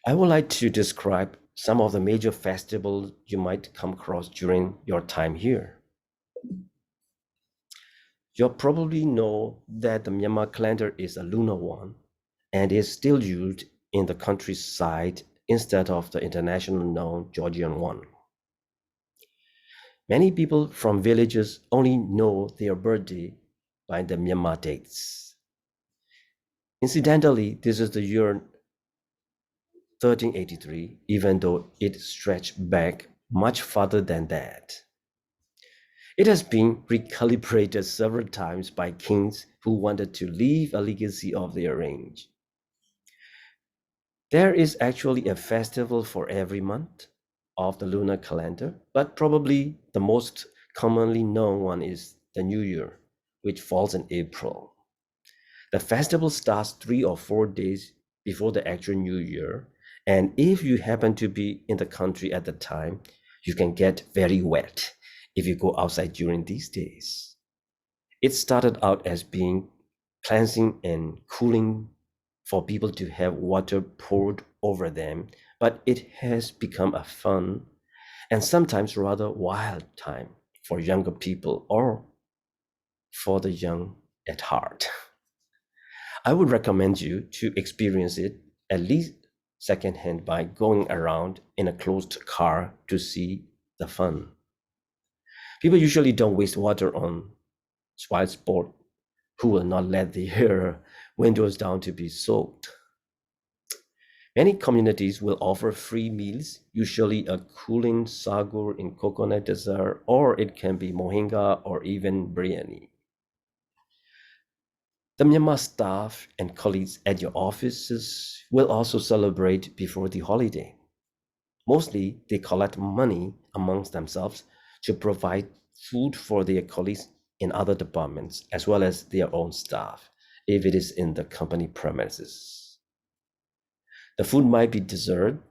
I would like to describe some of the major festivals you might come across during your time here. You'll probably know that the Myanmar calendar is a lunar one and is still used in the countryside instead of the international known Georgian one. Many people from villages only know their birthday by the Myanmar dates. Incidentally, this is the year 1383, even though it stretched back much farther than that. It has been recalibrated several times by kings who wanted to leave a legacy of their reign. There is actually a festival for every month of the lunar calendar, but probably the most commonly known one is the New Year, which falls in April. The festival starts 3 or 4 days before the actual New Year, and if you happen to be in the country at the time, you can get very wet if you go outside during these days. It started out as being cleansing and cooling for people to have water poured over them, but it has become a fun and sometimes rather wild time for younger people or for the young at heart. I would recommend you to experience it at least secondhand by going around in a closed car to see the fun. People usually don't waste water on wild sport who will not let their windows down to be soaked. Many communities will offer free meals, usually a cooling sagur in coconut dessert, or it can be mohinga or even biryani. The Myanmar staff and colleagues at your offices will also celebrate before the holiday. Mostly, they collect money amongst themselves to provide food for their colleagues in other departments, as well as their own staff, if it is in the company premises. The food might be dessert,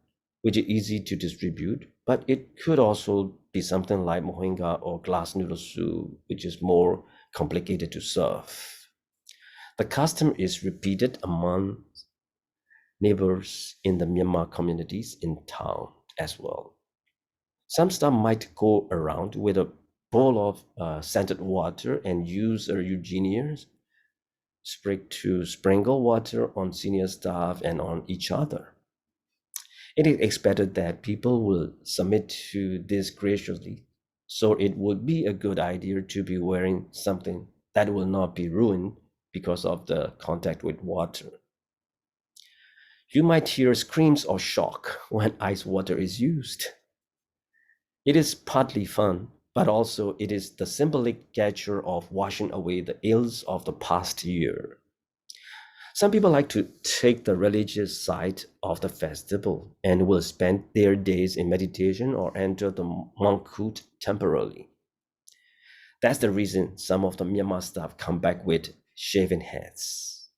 which is easy to distribute, but it could also be something like mohinga or glass noodle soup, which is more complicated to serve. The custom is repeated among neighbors in the Myanmar communities in town as well. Some staff might go around with a bowl of scented water and use a Eugenian sprig to sprinkle water on senior staff and on each other. It is expected that people will submit to this graciously, so it would be a good idea to be wearing something that will not be ruined because of the contact with water. You might hear screams of shock when ice water is used. It is partly fun, but also it is the symbolic gesture of washing away the ills of the past year. Some people like to take the religious side of the festival and will spend their days in meditation or enter the monkhood temporarily. That's the reason some of the Myanmar staff come back with shaven heads.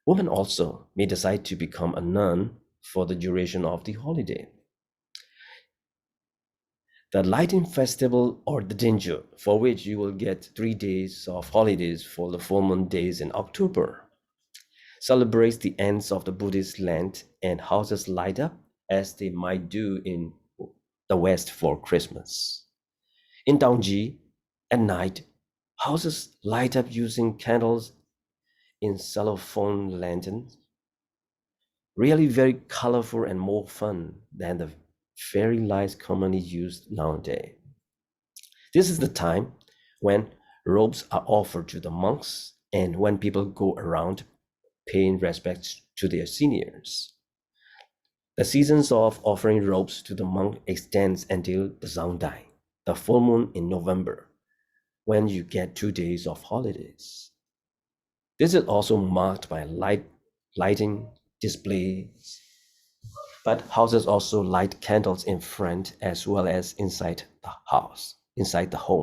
Women also may decide to become a nun for the duration of the holiday. The Lighting Festival or the Dinjo, for which you will get 3 days of holidays for the full moon days in October, celebrates the ends of the Buddhist Lent and houses light up as they might do in the West for Christmas. In Dongji, at night, houses light up using candles in cellophane lanterns, really very colorful and more fun than the fairy lights commonly used nowadays. This is the time when robes are offered to the monks and when people go around paying respects to their seniors. The seasons of offering robes to the monk extends until the Zangdai, the full moon in November, when you get 2 days of holidays. This is also marked by lighting displays, but houses also light candles in front as well as inside the house, inside the home.